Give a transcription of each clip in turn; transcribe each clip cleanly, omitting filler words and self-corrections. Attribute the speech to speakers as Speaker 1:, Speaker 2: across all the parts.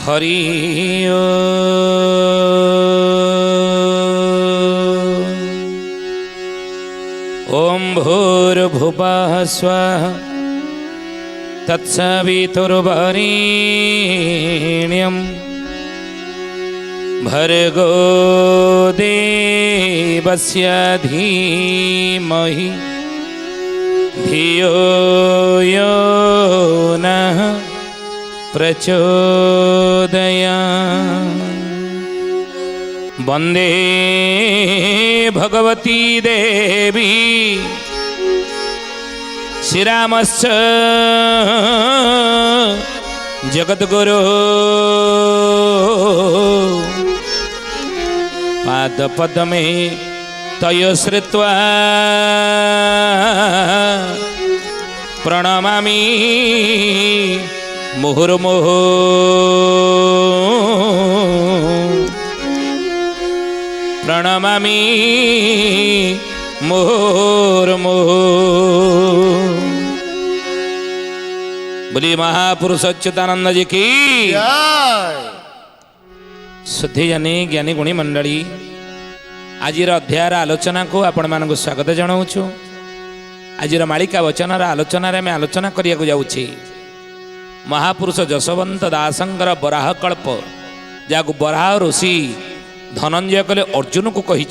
Speaker 1: हरि ओम भूर्भुवः स्वः तत्सवितुर्वरेण्यं भर्गो देवस्य धीमहि धियो यो नः प्रचोदयात्। वंदे भगवती देवी श्रीरामश्च जगद्गुरो पादपद्मे तयो श्रुत्वा प्रणमामि मुहुर्मुहुः। प्रणमामि मुहुर्मुहुः। बोली महापुरुष अच्युतानंद जी की शुद्धि जानी ज्ञानी गुणी मंडली आज अध्यायर आलोचना को आपण मानक स्वागत जनाऊँ। आज मालिका वचन आलोचन में आलोचना करने जाऊँगी महापुरुष जशवंत दासंकर बराह कल्प जहाँ बराह ऋषि धनंजय कले अर्जुन को कही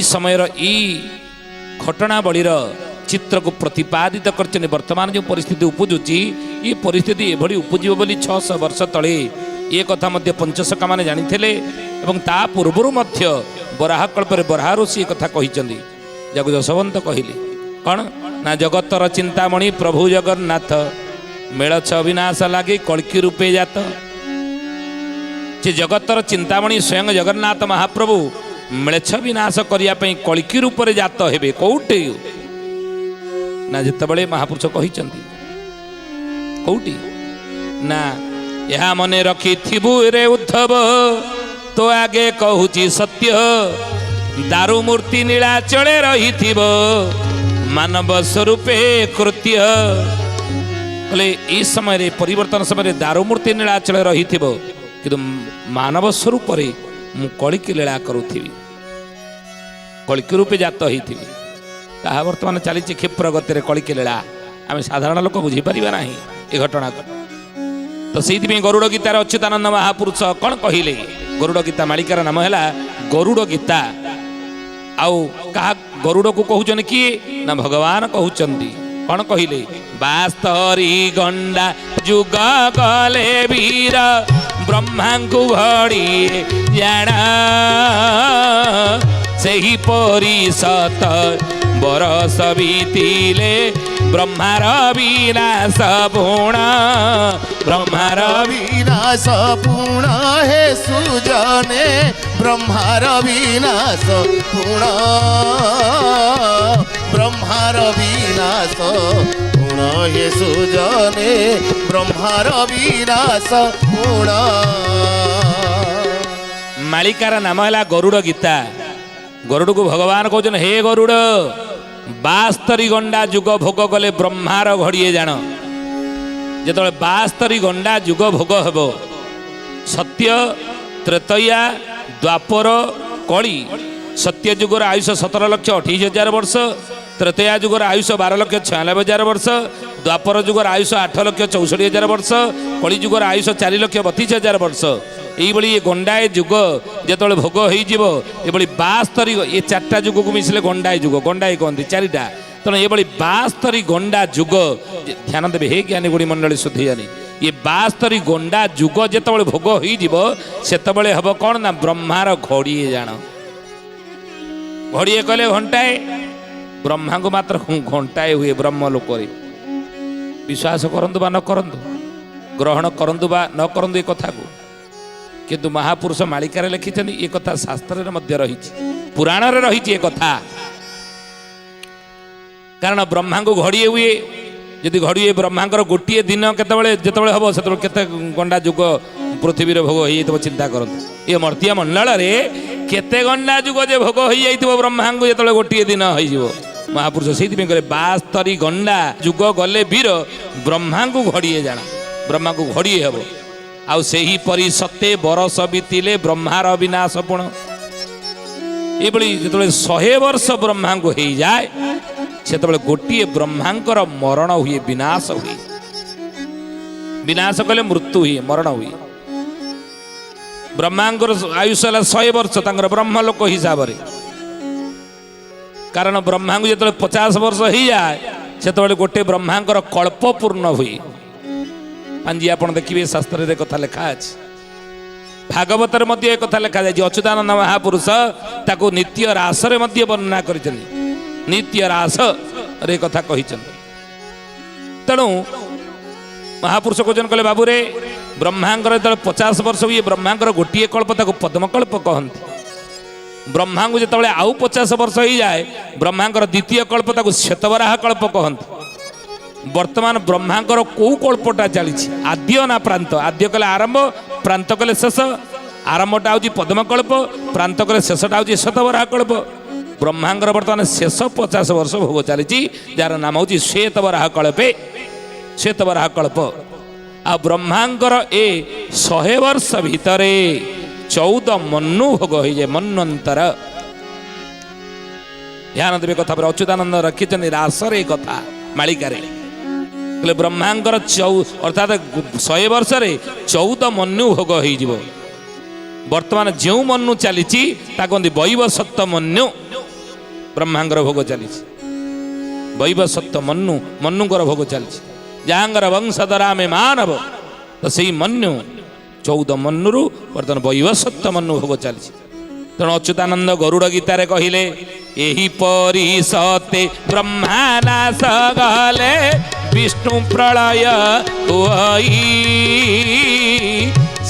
Speaker 1: समय घटनावलीर चित्र को प्रतिपादित कर वर्तमान जो परिस्थिति उपजुची ये परिस्थिति एभली उपजीव बोली 600 वर्ष तले ये कथा मध्य पंचशका माने जानी थे एवं ता पूर्व मध्य बराह कल्परे बराह ऋषि कथा कही जग जशवंत कहले कौन ना जगतर चिंतामणि प्रभु जगन्नाथ मेल छ विनाश लगे कल्की रूपे जात। जे जगतर चिंतामणि स्वयं जगन्नाथ महाप्रभु मेछ विनाश करने कल्की रूप से जात हेबे कौटे ना जितेबले महापुरुष कहते कौटी ना यह मन रखी थिबु रे उद्धव तो आगे कहूची सत्य दारु मूर्ति नीलाचले रही मानव स्वरूपे कृत्य कले इस समय परिवर्तन समय दारु मूर्ति नीलाचल रही कि मानव स्वरूप मु कलिकी लीला करुथि कलिकी रूपे जात होती ताहा वर्तमान चली क्षिप्र गति कलिकी लीला आम साधारण लोक बुझीपर ना ये घटना को। तो से गरुड़ गीतार अच्युतानंद महापुरुष कौन कहले गरुड़ गीता मालिकार नाम है गरुड़ गीता आउ कहा गरुड़ को कहउछन किए ना भगवान कहउचंदी कौन कहले बास्तरी गंडा जुग गले वीर ब्रह्मा को भड़ी जाना सही परी सत बरस बीतिले ब्रह्मार विनाश पूर्ण ब्रह्मार
Speaker 2: विनाश पूर्ण हे सुजने ब्रह्मार विनाश पूर्ण ब्रह्मार विनाश पूर्ण हे सुजने ब्रह्मार विनाश पूर्ण।
Speaker 1: मालिकार नाम है गरुड़ गीता। गरुड़ को भगवान कहते हे गरुड़ बास्तरी गंडा जुग भोग गले ब्रह्मार घड़िए जान जो बास्तरी गंडा जुग भोग हेब सत्य त्रेतया द्वापर कली सत्य जुगर आयुष 17,28,000 वर्ष त्रेतया जुगर आयुष 12,96,000 वर्ष द्वापर जुगर आयुष 8,64,000 वर्ष कली जुगर आयुष 4,32,000 वर्ष यही ये गंडाए जुग जो भोग हो 72 ये 4टा जुग को मिसले गंडाए जुग गंडाए कहते 4टा तेणु ये 72 गंडा जुग ध्यान देवे हे ज्ञानी गुणी मंडली शुद्धि जानी ये 72 गंडा जुग जो भोग हो हम कौन ना ब्रह्मार घड़िए जान घड़िए कले घंटाए ब्रह्मा को मात्र घंटाए हुए ब्रह्म लोक विश्वास करंतु बा न करंतु ग्रहण करंतु बा न करंतु ये कथा को किंतु महापुरुष मालिकार लिखिं ये कथा शास्त्र रही पुराण रही कथा कारण ब्रह्मा को घड़िए हुए जदि घड़िए ब्रह्मा गोटे दिन केतबले हम से गंडा जुग पृथ्वी भोग हो चिंता करते ये मर्तिया मंडल केते गंडा जुग जे भोग हो ब्रह्मा को जो गोटे दिन हो महापुरुष से कहले 72 गंडा जुग गले वीर ब्रह्मा को घड़िए जाना ब्रह्मा को घड़िए हम ଆଉ ସେହିପରି 7 ବରଷ ବିତିଲେ ବ୍ରହ୍ମାର ବିନାଶ ପୁଣ। ଏଭଳି ଯେତେବେଳେ 100 ବର୍ଷ ବ୍ରହ୍ମାଙ୍କୁ ହେଇଯାଏ ସେତେବେଳେ ଗୋଟିଏ ବ୍ରହ୍ମାଙ୍କର ମରଣ ହୁଏ, ବିନାଶ ହୁଏ। ବିନାଶ କଲେ ମୃତ୍ୟୁ ହୁଏ, ମରଣ ହୁଏ। ବ୍ରହ୍ମାଙ୍କର ଆୟୁଷ ହେଲା 100 ବର୍ଷ ତାଙ୍କର ବ୍ରହ୍ମଲୋକ ହିସାବରେ। କାରଣ ବ୍ରହ୍ମାଙ୍କୁ ଯେତେବେଳେ 50 ବର୍ଷ ହେଇଯାଏ ସେତେବେଳେ ଗୋଟେ ବ୍ରହ୍ମାଙ୍କର କଳ୍ପ ପୂର୍ଣ୍ଣ ହୁଏ। ପାଞ୍ଜି ଆପଣ ଦେଖିବେ ଶାସ୍ତ୍ରରେ କଥା ଲେଖା ଅଛି, ଭାଗବତରେ ମଧ୍ୟ ଏ କଥା ଲେଖାଯାଇଛି। ଅଚ୍ୟୁତାନନ୍ଦ ମହାପୁରୁଷ ତାକୁ ନିତ୍ୟ ରାସରେ ମଧ୍ୟ ବର୍ଣ୍ଣନା କରିଛନ୍ତି, ନିତ୍ୟ ରାସରେ କଥା କହିଛନ୍ତି। ତେଣୁ ମହାପୁରୁଷ କହୁଛନ୍ତି, କହିଲେ ବାବୁରେ ବ୍ରହ୍ମାଙ୍କର ଯେତେବେଳେ 50 ବର୍ଷ ହୁଏ ବ୍ରହ୍ମାଙ୍କର ଗୋଟିଏ କଳ୍ପ ତାକୁ ପଦ୍ମକଳ୍ପ କହନ୍ତି। ବ୍ରହ୍ମାଙ୍କୁ ଯେତେବେଳେ ଆଉ 50 ବର୍ଷ ହେଇଯାଏ ବ୍ରହ୍ମାଙ୍କର ଦ୍ୱିତୀୟ କଳ୍ପ ତାକୁ ଶ୍ଵେତବରାହ କଳ୍ପ କହନ୍ତି। ବର୍ତ୍ତମାନ ବ୍ରହ୍ମାଙ୍କର କୋଉ କଳ୍ପଟା ଚାଲିଛି, ଆଦ୍ୟ ନା ପ୍ରାନ୍ତ? ଆଦ୍ୟ କଲେ ଆରମ୍ଭ, ପ୍ରାନ୍ତ କଲେ ଶେଷ। ଆରମ୍ଭଟା ହେଉଛି ପଦ୍ମକଳ୍ପ, ପ୍ରାନ୍ତ କଲେ ଶେଷଟା ହେଉଛି ଶ୍ଵେତବରାହ କଳ୍ପ। ବ୍ରହ୍ମାଙ୍କର ବର୍ତ୍ତମାନ ଶେଷ 50 ବର୍ଷ ଭୋଗ ଚାଲିଛି, ଯାହାର ନାମ ହେଉଛି ଶ୍ଵେତବରାହ କଳ୍ପେ, ଶ୍ଵେତବରାହ କଳ୍ପ। ଆଉ ବ୍ରହ୍ମାଙ୍କର ଏ 100 ବର୍ଷ ଭିତରେ 14 ମନୁ ଭୋଗ ହେଇଯାଏ, ମନ୍ୱନ୍ତର। ଧ୍ୟାନ ଦେବେ କଥା ପରେ ଅଚ୍ୟୁତାନନ୍ଦ ରଖିଛନ୍ତି ରାସରେ ଏ କଥା ମାଳିକାରେ। କହିଲେ ବ୍ରହ୍ମାଙ୍କର ଅର୍ଥାତ୍ 100 ବର୍ଷରେ 14 ମନୁ ଭୋଗ ହେଇଯିବ। ବର୍ତ୍ତମାନ ଯେଉଁ ମନୁ ଚାଲିଛି ତାକୁ କହନ୍ତି ବୈବସତ୍ତ ମନୁ। ବ୍ରହ୍ମାଙ୍କର ଭୋଗ ଚାଲିଛି ବୈବସତ୍ତ ମନୁ, ମନୁଙ୍କର ଭୋଗ ଚାଲିଛି। ଯାହାଙ୍କର ବଂଶଧର ଆମେ ମାନବ, ତ ସେଇ ମନୁ 14 ମନୁରୁ ବର୍ତ୍ତମାନ ବୈବସତ୍ତ ମନୁ ଭୋଗ ଚାଲିଛି। ତେଣୁ ଅଚ୍ୟୁତାନନ୍ଦ ଗରୁଡ଼ ଗୀତାରେ କହିଲେ, ଏହିପରି 7 ବ୍ରହ୍ମାନାଶ ଗଲେ ବିଷ୍ଣୁ ପ୍ରଳୟ ହୋଇ,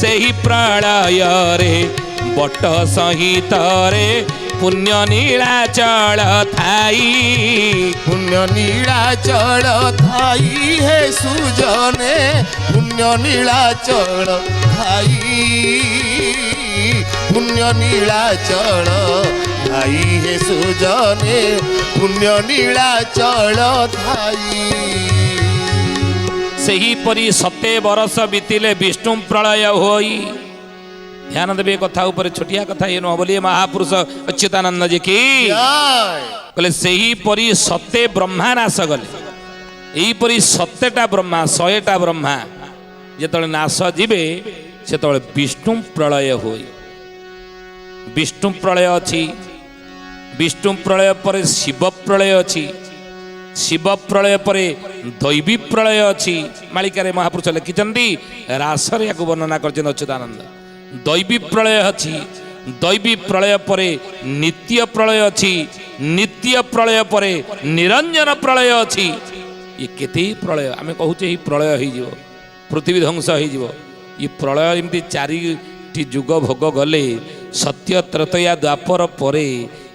Speaker 1: ସେହି ପ୍ରଳୟରେ ବଟ ସହିତରେ ପୁଣ୍ୟ ନୀଳାଚଳ ଥାଇ।
Speaker 2: ପୁଣ୍ୟ ନୀଳାଚଳ ଥାଇ ହେ ସୁଜନେ, ପୁଣ୍ୟ ନୀଳାଚଳ ଥାଇ, ପୁଣ୍ୟ ନୀଳାଚଳ ଥାଇ ହେ ସୁଜନେ, ପୁଣ୍ୟ ନୀଳାଚଳ ଥାଇ।
Speaker 1: ସେହିପରି 7 ବର୍ଷ ବିତିଲେ ବିଷ୍ଣୁ ପ୍ରଳୟ ହୋଇ। ଧ୍ୟାନ ଦେବେ କଥା ଉପରେ, ଛୋଟିଆ କଥା ଏ ନୁହଁ ବୋଲି ମହାପୁରୁଷ ଅଚ୍ୟୁତାନନ୍ଦ ଯେ କି କହିଲେ ସେହିପରି 7 ବ୍ରହ୍ମା ନାଶ ଗଲେ। ଏହିପରି 7ଟା ବ୍ରହ୍ମା, 100ଟା ବ୍ରହ୍ମା ଯେତେବେଳେ ନାଶ ଯିବେ ସେତେବେଳେ ବିଷ୍ଣୁ ପ୍ରଳୟ ହୁଏ। ବିଷ୍ଣୁ ପ୍ରଳୟ ଅଛି, ବିଷ୍ଣୁ ପ୍ରଳୟ ପରେ ଶିବ ପ୍ରଳୟ ଅଛି, ଶିବ ପ୍ରଳୟ ପରେ ଦୈବୀ ପ୍ରଳୟ ଅଛି। ମାଳିକାରେ ମହାପୁରୁଷ ଲେଖିଛନ୍ତି, ରାସରେ ୟାକୁ ବର୍ଣ୍ଣନା କରିଛନ୍ତି ଅଚ୍ୟୁତାନନ୍ଦ। ଦୈବୀ ପ୍ରଳୟ ଅଛି, ଦୈବୀ ପ୍ରଳୟ ପରେ ନିତ୍ୟ ପ୍ରଳୟ ଅଛି, ନିତ୍ୟ ପ୍ରଳୟ ପରେ ନିରଞ୍ଜନ ପ୍ରଳୟ ଅଛି। ଏ କେତେ ପ୍ରଳୟ ଆମେ କହୁଛେ, ଏଇ ପ୍ରଳୟ ହେଇଯିବ, ପୃଥିବୀ ଧ୍ୱଂସ ହେଇଯିବ। ଏ ପ୍ରଳୟ ଏମିତି 4ଟି ଯୁଗ ଭୋଗ ଗଲେ, ସତ୍ୟ ତ୍ରେତୟା ଦ୍ୱାପର ପରେ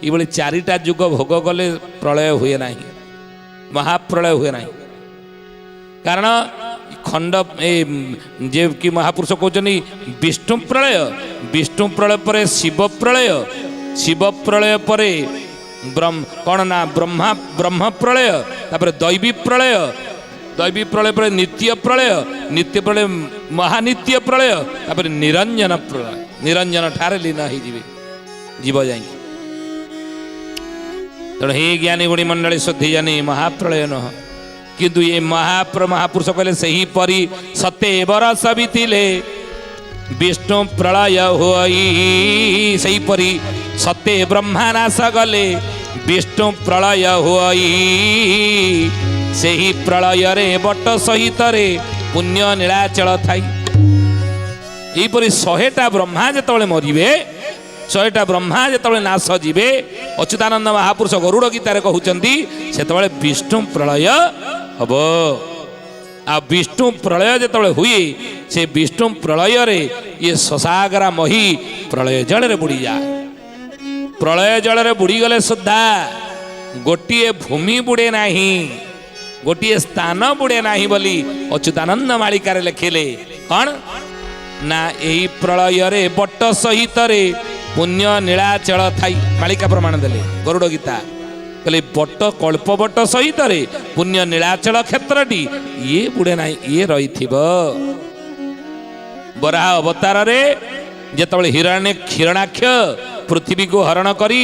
Speaker 1: ଏଭଳି 4ଟା ଯୁଗ ଭୋଗ ଗଲେ ପ୍ରଳୟ ହୁଏ ନାହିଁ, ମହାପ୍ରଳୟ ହୁଏ ନାହିଁ। କାରଣ ଖଣ୍ଡ ଯେ କି ମହାପୁରୁଷ କହୁଛନ୍ତି ବିଷ୍ଣୁ ପ୍ରଳୟ, ବିଷ୍ଣୁ ପ୍ରଳୟ ପରେ ଶିବ ପ୍ରଳୟ, ଶିବ ପ୍ରଳୟ ପରେ କ'ଣ ନା ବ୍ରହ୍ମ ପ୍ରଳୟ, ତାପରେ ଦୈବୀ ପ୍ରଳୟ, ଦୈବୀ ପ୍ରଳୟ ପରେ ନିତ୍ୟ ପ୍ରଳୟ, ନିତ୍ୟ ପ୍ରଳୟ ମହାନିତ୍ୟ ପ୍ରଳୟ, ତାପରେ ନିରଞ୍ଜନ ପ୍ରଳୟ। ନିରଞ୍ଜନ ଠାରେ ଲୀନ ହେଇଯିବେ ଯିବ ଯାଇକି। ତେଣୁ ହେ ଜ୍ଞାନୀ ଗୁଣୀ ମଣ୍ଡଳୀ ଶୁଦ୍ଧି ଜାନି ମହାପ୍ରଳୟ ନୁହଁ, କିନ୍ତୁ ଏ ମହାପୁରୁଷ କହିଲେ ସେହିପରି 7 ବର୍ଷ ବିତିଲେ ବିଷ୍ଣୁ ପ୍ରଳୟ ହୋଇ। ସେହିପରି 7 ବ୍ରହ୍ମା ନାଶ ଗଲେ ବିଷ୍ଣୁ ପ୍ରଳୟ ହୋଇ, ସେହି ପ୍ରଳୟରେ ବଟ ସହିତରେ ପୁଣ୍ୟ ନୀଳାଚଳ ଥାଇ। ଏହିପରି 100ଟା ବ୍ରହ୍ମା ଯେତେବେଳେ ମରିବେ, 100ଟା ବ୍ରହ୍ମା ଯେତେବେଳେ ନାଶ ଯିବେ, ଅଚ୍ୟୁତାନନ୍ଦ ମହାପୁରୁଷ ଗରୁଡ଼ ଗୀତାରେ କହୁଛନ୍ତି ସେତେବେଳେ ବିଷ୍ଣୁ ପ୍ରଳୟ ହବ। ଆଉ ବିଷ୍ଣୁ ପ୍ରଳୟ ଯେତେବେଳେ ହୁଏ, ସେ ବିଷ୍ଣୁ ପ୍ରଳୟରେ ଇଏ ଶଶାଗରା ମହି ପ୍ରଳୟ ଜଳରେ ବୁଡ଼ିଯାଏ। ପ୍ରଳୟ ଜଳରେ ବୁଡ଼ିଗଲେ ସୁଦ୍ଧା ଗୋଟିଏ ଭୂମି ବୁଡ଼େ ନାହିଁ, ଗୋଟିଏ ସ୍ଥାନ ବୁଡ଼େ ନାହିଁ ବୋଲି ଅଚ୍ୟୁତାନନ୍ଦ ମାଳିକାରେ ଲେଖିଲେ। କ'ଣ ନା ଏହି ପ୍ରଳୟରେ ବଟ ସହିତରେ ପୁଣ୍ୟ ନୀଳାଚଳ ଥାଇ। ମାଳିକା ପ୍ରମାଣ ଦେଲେ ଗରୁଡ଼ ଗୀତା, କହିଲେ ବଟ କଳ୍ପ ବଟ ସହିତରେ ପୁଣ୍ୟ ନୀଳାଚଳ କ୍ଷେତ୍ରଟି ଇଏ ବୁଡ଼େ ନାହିଁ, ଇଏ ରହିଥିବ। ବରାହ ଅବତାରରେ ଯେତେବେଳେ ହିରଣାକ୍ଷ ପୃଥିବୀ को हरण करी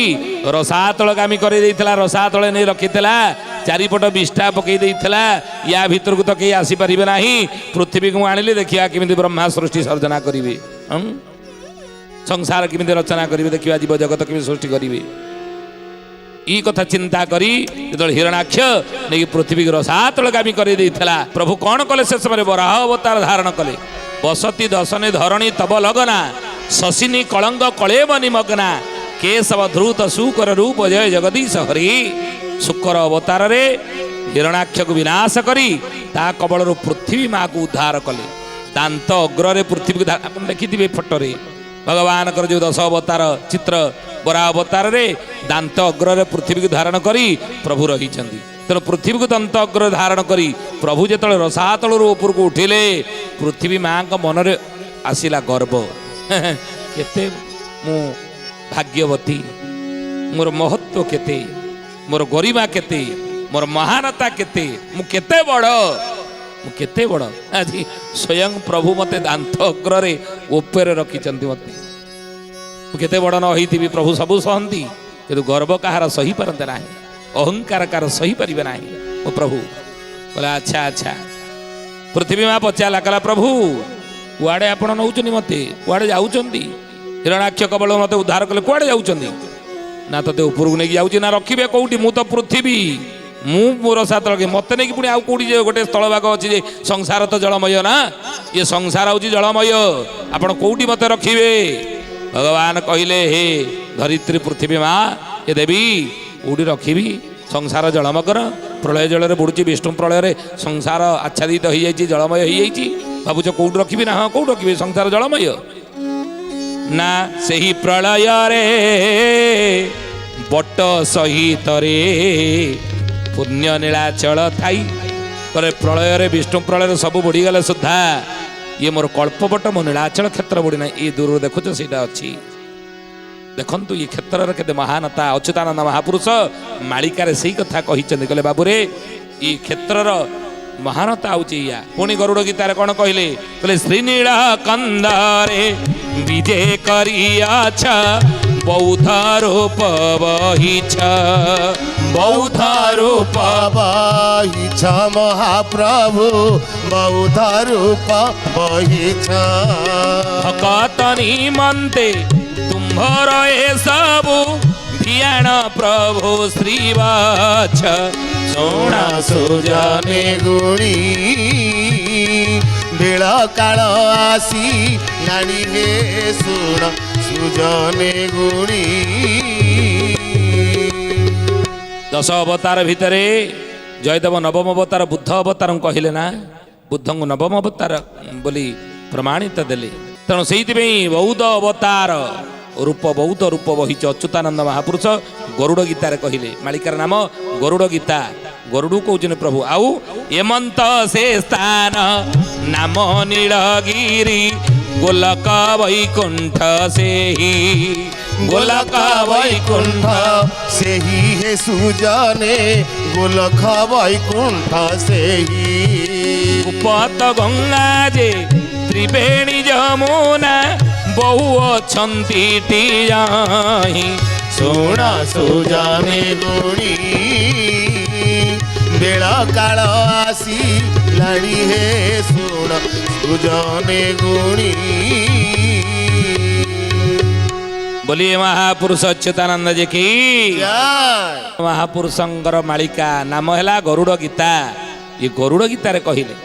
Speaker 1: रसातलगामी कर रसातल नहीं रखीला चारिपट विष्ठा पकई देइथिला या भीतर को तो कहीं आसीपारे ना पृथ्वी को आनिले देखिया किमिति ब्रह्मा सृष्टि सर्जना करेंगे संसार किमिति रचना करेंगे देखिया जीव जगत किमिति सृष्टि करेंगे ई कथा चिंता करी जो हिरणाक्ष नहीं पृथ्वी रसातलगामी कर प्रभु कौन कले से समय बराह अवतार धारण कले बसती दशने धरणी तब लगना शशिनी कलंग कलेब निमग्ना केशव ध्रुत शुकर रूप जय जगदीश हरि शुकर अवतार रे हिरणाक्ष को विनाश करी ता कबल पृथ्वी माँ को उद्धार कले दांत अग्र पृथ्वी को आप देखिए फोटो रे भगवान जो 10 अवतार चित्र बराह अवतार रे दांत अग्र पृथ्वी को धारण करी प्रभु रही तेणु पृथ्वी को दंत अग्र धारण करी प्रभु जो रसातल ऊपर को उठिले पृथ्वी माँ का मन रे आसिला गर्व केते मु भाग्यवती मोर महत्व केते मोर गरिमा केते मोर महानता केते मु केते बड़ आज स्वयं प्रभु मते दांत अग्रे ऊपर रखिचंती मते मु केते बड़ न होइथिबी प्रभु सबु सहंती किंतु गर्व कहार सही पारंते नाही अहंकार कार सही परिबे नाही ओ प्रभु बोला अच्छा अच्छा पृथ्वी माँ पचाला कला प्रभु कुआड़े आपण नौचनी मते कुआड़े जाउचंदी हिरणाक्ष कबल मते उद्धार कले कुआड़े जाउचंदी ना तते ऊपर को नेकी जाउची ना रखिबे कोउटी मु तो पृथ्वी मु मोर सातल के मते नेकी पुणी आउ कोउटी जे गोटे स्थल भाग अछि जे संसार तो जलमय ना ये संसार होची जलमय आपण कोउटी मते रखिबे भगवान कहिले हे धरित्री पृथ्वी माँ ये देवी कोउटी रखिबी संसार जलमगर प्रलय जल रे बुड़ुची विष्णु प्रलय रे संसार आच्छादित हो जाइए जलमय हो जाइए भावुच कौट रखी ना हाँ कौट रखी संसार जलमय ना सही प्रलय रे बट सहित रे पुण्य नीलाचल थाई पर प्रलय रे विष्णु प्रलय रे सब बुड़ीगले सुधा ये मोर कल्पबट मो नीलाचल क्षेत्र बुड़ीना ये दूर देखुच से अच्छी देखंतु ये क्षेत्र केते महानता अच्युतानंद महापुरुष मालिकार से कथा कही कहले बाबूरे ये क्षेत्र महानता हूँ या पुणी गरुड़ गीतार कौन कहले कहले श्रीनील कंदरे विजे करियाछ बौद्ध रूप बहिछ
Speaker 2: बौद्ध रूप बहिछ महाप्रभु बौद्ध रूप बहिछ
Speaker 1: भकत निमन्ते तुम्भर ए सबु धियान प्रभु श्रीवाछ
Speaker 2: सोना सुजने गुणी बेल काल आसी लाणी हे सुण सुजने गुणी
Speaker 1: 10 अवतार भितरे जयदेव नवम अवतार बुद्ध अवतार कहले ना बुद्ध को नवम अवतार बोली प्रमाणित देले तेणु से बौद्ध अवतार रूप बौद्ध रूप बही अच्युतानंद महापुरुष गरुड़ गीतार कहले मालिकार नाम गरुड़ गीता गरुड़ कौन प्रभु आउ एमंत से स्थान नाम नीलगिरी गोलक वैकुंठ से ही
Speaker 2: गोलक वैकुंठ से ही हे सुजने गोलक वैकुंठ से ही
Speaker 1: उपत गंगा जे त्रिवेणी जमुना बहु अछंती टियाही
Speaker 2: सोना सुजने गुणी बेल काल आसी लाणी हे सुण सुजने गुणी
Speaker 1: बोलिए महापुरुष अच्युतानंद जी की महापुरुषंकर मालिका नाम है गरुड़ गीता ये गरुड़ गीतार कहले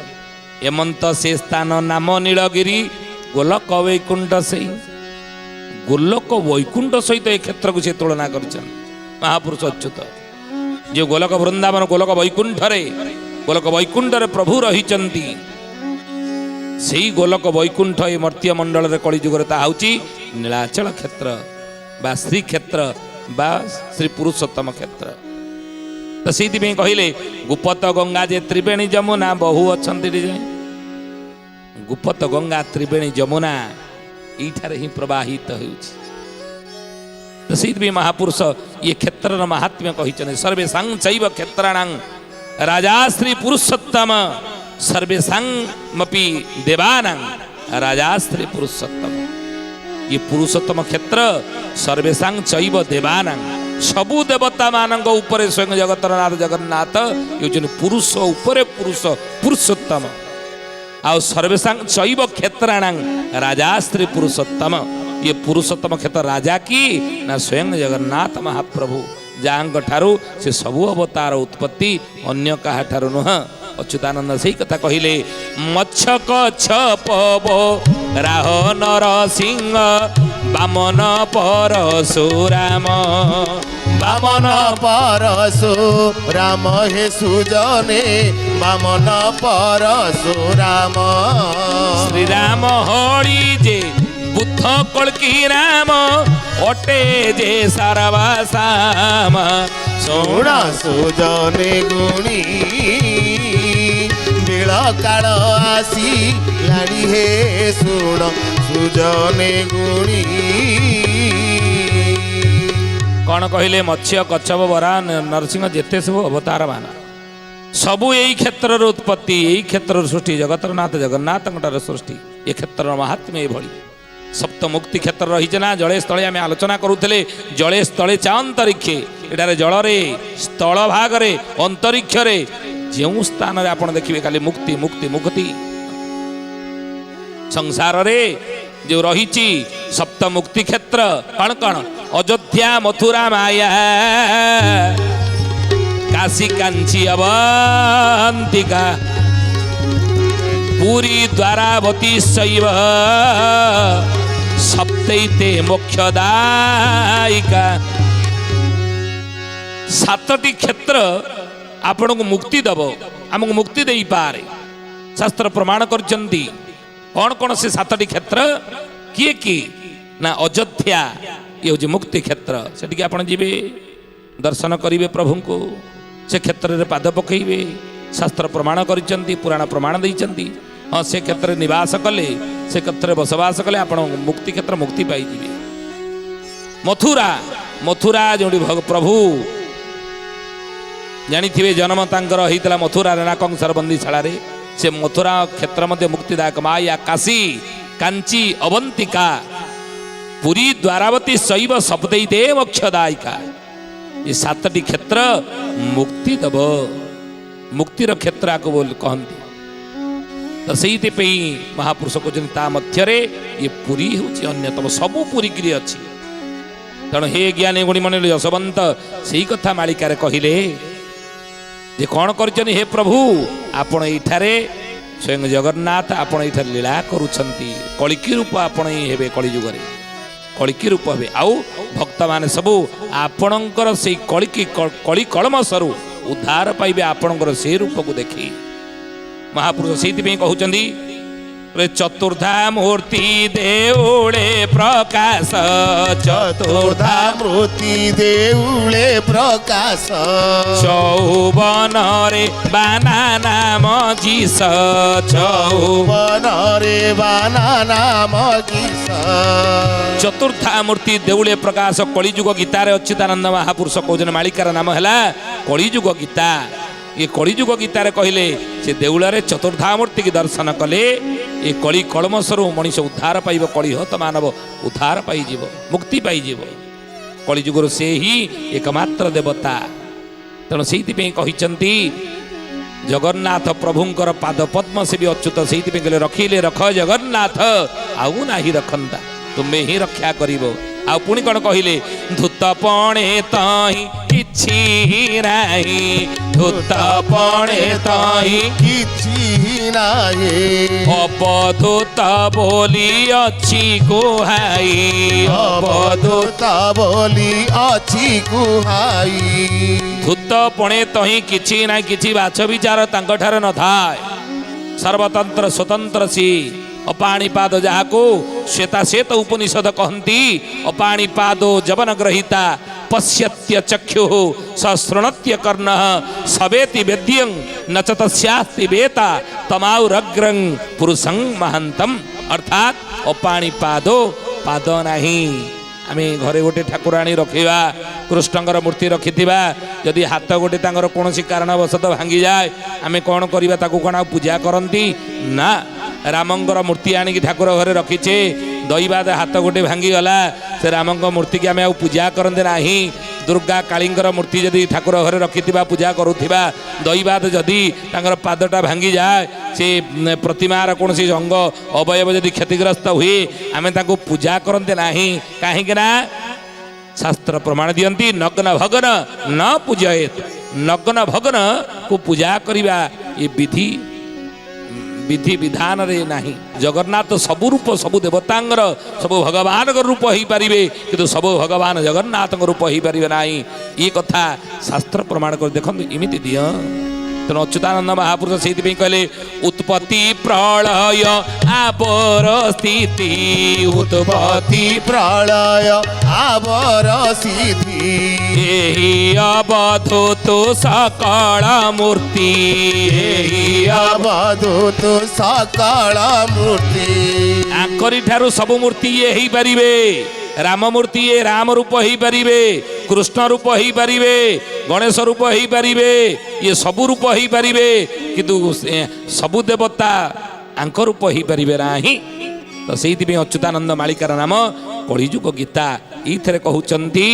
Speaker 1: एमंत से स्थान नाम नीलगिरी गोलक वैकुंठ से गोलक वैकुंठ सहित ए क्षेत्र को से तुलना कर महापुरुष अच्युत जो गोलक वृंदावन गोलक वैकुंठ रे प्रभु रही से गोलक वैकुंठ ये मर्त्य मंडल रे कलिजुगर ता हउची नीलाचल क्षेत्र बा श्री क्षेत्र बा श्री पुरुषोत्तम क्षेत्र तो से कहले गुपत गंगा जे त्रिवेणी जमुना बहु अच्छी गुपत गंगा त्रिवेणी जमुना ईठार ही प्रवाहित होउची तो से महापुरुष ये क्षेत्र महात्म्य कही सर्वेशा चैव क्षेत्राणां राजा श्री पुरुषोत्तम सर्वेशामपि देवानां राजास्त्री पुरुषोत्तम। ये पुरुषोत्तम क्षेत्र सर्वेशां चैव देवानां सबु देवता मानक ऊपर स्वयं जगतर नाथ जगन्नाथ ये पुरुष उपरे पुरुष पुरुषोत्तम आउ सर्वेशां चैव क्षेत्राणां राजास्त्री पुरुषोत्तम। ये पुरुषोत्तम क्षेत्र राजा की ना स्वयं जगन्नाथ महाप्रभु जांग ठारू से सबु अवतार उत्पत्ति अन्य कहा ठारू नुह। अच्युतानंद से कथा कहले मच्छक छपव राह नरसिंह बामन परशुराम
Speaker 2: बामन परशुराम हे सुजने बामन परशुराम
Speaker 1: श्रीराम हरि जे बुद्ध कल्की राम अटे जे सारवासाम
Speaker 2: शुण सुजने गुणी बेल काल आसी लाड़ी हे शुण सुजने गुणी।
Speaker 1: कौन कहले मत्स्य कच्छप बरा नरसिंह जेते सब अवतार मान सबू यही क्षेत्र उत्पत्ति यही क्षेत्र सृष्टि जगतर नाथ जगन्नाथ सृष्टि ये क्षेत्र महात्म्य भली सप्त मुक्ति क्षेत्र रही ना जले स्थले आम आलोचना करूले जले स्थले चा अंतरिक्षे एठारे जलरे स्थल भागरे अंतरिक्षरे जो स्थान आप देखिए खाली मुक्ति मुक्ति मुक्ति संसार रे जो रही सप्त मुक्ति क्षेत्र कण कण अयोध्या मथुरा माया काशी कांची अवंतिका पुरी द्वारावती शैव सप्तैते मोक्षदायिका। सातटी क्षेत्र आपण को मुक्ति दब आमको मुक्ति दे पारे शास्त्र प्रमाण करचंती। कौन कौन से सातटी क्षेत्र किए कि ना अयोध्या ये हूँ मुक्ति क्षेत्र से आप जीवे दर्शन करेंगे प्रभु को से क्षेत्र में पाद पकईबे शास्त्र प्रमाण करचंती पुराण प्रमाण देइचंती। हाँ से क्षेत्र निवास कले से क्षेत्र बसवास कले आप मुक्ति क्षेत्र मुक्ति पाइबे। मथुरा मथुरा जो प्रभु जानी थे जन्म तांकर होता मथुरा ना कंसर बंदीशाला से मथुरा क्षेत्र मध्य मुक्तिदायक माया काशी कांची अवंतिका पुरी द्वारावती शैव सप्तैते मोक्षदायिका। ये सातटी क्षेत्र मुक्ति दब मुक्तिर क्षेत्र को बोल कहती। तो से महापुरुष कहते मध्य ये पुरी हूँ अन्यतम सबू पुरी गिरी अच्छी तेणु हे ज्ञानी गुणी मन यशवंत से कथा मालिकार कहले जे कौन कर हे प्रभु आपण एठारे स्वयं जगन्नाथ आपण एठार लीला करुछंती कलिकी रूप आपण हेबे कलिजुगरे कलिकी रूप हे आउ भक्त माने सबू आपणकर से कलिकी कली कलमसरु उद्धार पाइबे आपणकर से रूप को देखी। महापुरुष से कहउचंदी चतुर्धा मूर्ति देउले प्रकाश
Speaker 2: चतुर्धा मूर्ति देउले प्रकाश
Speaker 1: चौवन रे बाना नाम जीस
Speaker 2: चौवन रे बाना नाम जीस।
Speaker 1: चतुर्था मूर्ति देउले प्रकाश कलिजुग गीतार अच्युतानंद महापुरुष कहते मालिकार नाम है कलिजुग गीता। ये कलिजुग गीतार कहले से देउलरे चतुर्था मूर्ति की दर्शन कले ये कली कलमसरु मनीष उद्धार पाइब कली हत मानव उद्धार पाइब मुक्ति पाइब कलिजुगर से ही एकमात्र देवता। तेणु से कहते जगन्नाथ प्रभुंकर पाद पद्म से भी अच्युत से कहले रखिले रख जगन्नाथ आउ नाही रखंता तुम्हें ही रक्षा करिबो। आ पुणी कौन कहले धूत पणे ताही किछि नाही धूत पणे ताही
Speaker 2: किछि नाही
Speaker 1: अपधूत बोली अछि कुहाई
Speaker 2: अपधूत बोली अछि कुहाई।
Speaker 1: धूत पणे तही किछि ना किछि बाछ विचार तांक ठार न थाए सर्वतंत्र स्वतंत्र सी अपाणीपाद जहाँ को श्वेता श्वेत उपनिषद कहती अपाणीपादो जवन ग्रहीता पश्यत्य चक्षु सशृणत्य कर्ण सवेति वेद्यं न च तस्यास्ति वेता तमाउरग्रं पुरुषं महांतम। अर्थात अपाणीपादो पाद नहीं आम घरे गोटे ठाकुराणी रखा कृष्णकर मूर्ति रखिथिबा जदि हाथ गोटे कौन कारणवशत भांगी जाए आम कौन करवा कौन पूजा करती ना ରାମଙ୍କର ମୂର୍ତ୍ତି ଆଣିକି ଠାକୁର ଘରେ ରଖିଛେ, ଦଇବାଦ ହାତ ଗୋଟେ ଭାଙ୍ଗିଗଲା, ସେ ରାମଙ୍କ ମୂର୍ତ୍ତିକି ଆମେ ଆଉ ପୂଜା କରନ୍ତେ ନାହିଁ। ଦୁର୍ଗା କାଳୀଙ୍କର ମୂର୍ତ୍ତି ଯଦି ଠାକୁର ଘରେ ରଖିଥିବା ପୂଜା କରୁଥିବା, ଦଇବାଦ ଯଦି ତାଙ୍କର ପାଦଟା ଭାଙ୍ଗିଯାଏ, ସେ ପ୍ରତିମାର କୌଣସି ଅଙ୍ଗ ଅବୟବ ଯଦି କ୍ଷତିଗ୍ରସ୍ତ ହୁଏ, ଆମେ ତାଙ୍କୁ ପୂଜା କରନ୍ତେ ନାହିଁ। କାହିଁକି ନା ଶାସ୍ତ୍ର ପ୍ରମାଣ ଦିଅନ୍ତି ନଗ୍ନ ଭଗନ ନ ପୂଜୟେତ୍। ନଗ୍ନ ଭଗନକୁ ପୂଜା କରିବା ଏ ବିଧି ବିଧାନରେ ନାହିଁ। ଜଗନ୍ନାଥ ସବୁ ରୂପ ସବୁ ଦେବତାଙ୍କର ସବୁ ଭଗବାନଙ୍କ ରୂପ ହେଇପାରିବେ, କିନ୍ତୁ ସବୁ ଭଗବାନ ଜଗନ୍ନାଥଙ୍କ ରୂପ ହେଇପାରିବେ ନାହିଁ। ଏ କଥା ଶାସ୍ତ୍ର ପ୍ରମାଣ କରି ଦେଖନ୍ତୁ ଏମିତି ଦିଅ। ତେଣୁ ଅଚ୍ୟୁତାନନ୍ଦ ମହାପୁରୁଷ ସେଇଥିପାଇଁ କହିଲେ ଉତ୍ପତ୍ତି ପ୍ରଳୟ ଆପର ସ୍ଥିତି।
Speaker 2: ଉତ୍ପତ୍ତି ପ୍ରଳୟ ଆବର ସିଦ୍ଧି।
Speaker 1: ଏହି ଅବଧୂତ ସକଳ ମୂର୍ତ୍ତି।
Speaker 2: ଏହି ଅବଧୂତ ସକଳ ମୂର୍ତ୍ତି।
Speaker 1: ଆଙ୍କରି ଠାରୁ ସବୁ ମୂର୍ତ୍ତି ଇଏ ହେଇପାରିବେ। ରାମ ମୂର୍ତ୍ତି ଇଏ ରାମ ରୂପ ହେଇପାରିବେ, କୃଷ୍ଣ ରୂପ ହେଇପାରିବେ, ଗଣେଶ ରୂପ ହେଇପାରିବେ, ଇଏ ସବୁ ରୂପ ହେଇପାରିବେ, କିନ୍ତୁ ସବୁ ଦେବତା ଆଙ୍କ ରୂପ ହେଇପାରିବେ ନାହିଁ। ତ ସେଇଥିପାଇଁ ଅଚ୍ୟୁତାନନ୍ଦ ମାଳିକାର ନାମ କଳିଯୁଗ ଗୀତା। ଏଇଥିରେ କହୁଛନ୍ତି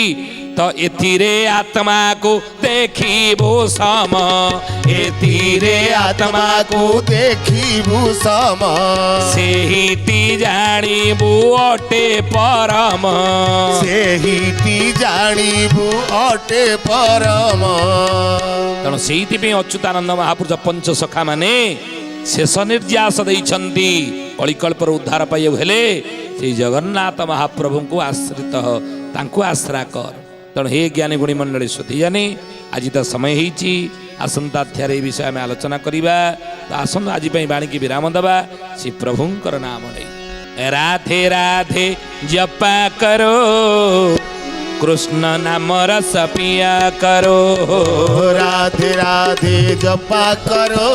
Speaker 1: ତ ଏଥିରେ ଆତ୍ମାକୁ ଦେଖିବୁ ସମ। ଏଥିରେ
Speaker 2: ଆତ୍ମାକୁ ଦେଖିବୁ ସମ।
Speaker 1: ସେହିଟି ଜାଣିବୁ ଅଟେ ପରମ।
Speaker 2: ସେହିଟି ଜାଣିବୁ ଅଟେ ପରମ।
Speaker 1: ତେଣୁ ସେଇଥିପାଇଁ ଅଚ୍ୟୁତାନନ୍ଦ ମହାପୁରୁଷ ପଞ୍ଚସଖା ମାନେ ଶେଷ ନିର୍ଯାସ ଦେଇଛନ୍ତି। କଳିକଳ୍ପର ଉଦ୍ଧାର ପାଇବାକୁ ହେଲେ ସେଇ ଜଗନ୍ନାଥ ମହାପ୍ରଭୁଙ୍କୁ ଆଶ୍ରିତ, ତାଙ୍କୁ ଆଶ୍ରା କର। ତେଣୁ ହେ ଜ୍ଞାନୀ ଗୁଣୀ ମଣ୍ଡଳୀ ଶ୍ରୁତି ଜାନି, ଆଜି ତ ସମୟ ହେଇଛି, ଆସନ୍ତା ଅଧ୍ୟାୟରେ ଏ ବିଷୟ ଆମେ ଆଲୋଚନା କରିବା। ତ ଆସନ୍ତୁ ଆଜି ପାଇଁ ବାଣୀକି ବିରାମ ଦେବା ଶ୍ରୀ ପ୍ରଭୁଙ୍କର ନାମ ନେଇ। ରାଧେ ରାଧେ ଜପା କରୋ, କୃଷ୍ଣ ନାମ ରସ ପିୟା କରୋ।
Speaker 2: ରାଧେ ରାଧେ ଜପା କରୋ,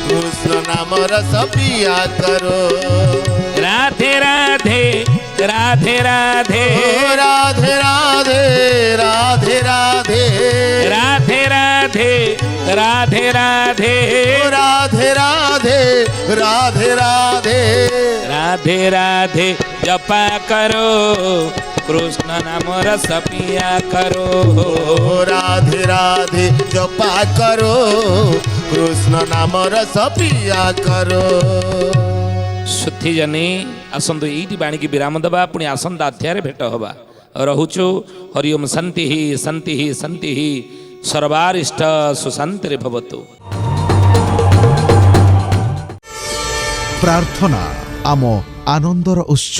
Speaker 2: କୃଷ୍ଣ ନାମ ରସ ପିୟା କରୋ।
Speaker 1: ରାଧେ ରାଧେ ରାଧେ ରାଧେ
Speaker 2: ରାଧେ ରାଧେ ରାଧେ ରାଧେ
Speaker 1: ରାଧେ ରାଧେ ରାଧେ ରାଧେ
Speaker 2: ରାଧେ ରାଧେ ରାଧେ ରାଧେ
Speaker 1: ରାଧେ ରାଧେ ଜପା କରୋ, କୃଷ୍ଣ ନାମ ରସ ପିୟା କରୋ।
Speaker 2: ରାଧେ ରାଧେ ଜପା କରୋ, କୃଷ୍ଣ ନାମ ରସ ପିୟା କରୋ।
Speaker 1: ସୁଧି ଜାନି ଆସନ୍ତୁ ଏଇଠି ବାଣୀକି ବିରାମ ଦେବା, ପୁଣି ଆସନ୍ତା ଅଧ୍ୟାୟରେ ଭେଟ ହେବା। ରହୁଛୁ। ହରି ଓମ୍ ଶାନ୍ତି ଶାନ୍ତି ଶାନ୍ତି। ସର୍ବାରିଷ୍ଟ ସୁଶାନ୍ତିରେ ଭବତୁ।
Speaker 3: ପ୍ରାର୍ଥନା ଆମ ଆନନ୍ଦର ଉତ୍ସ।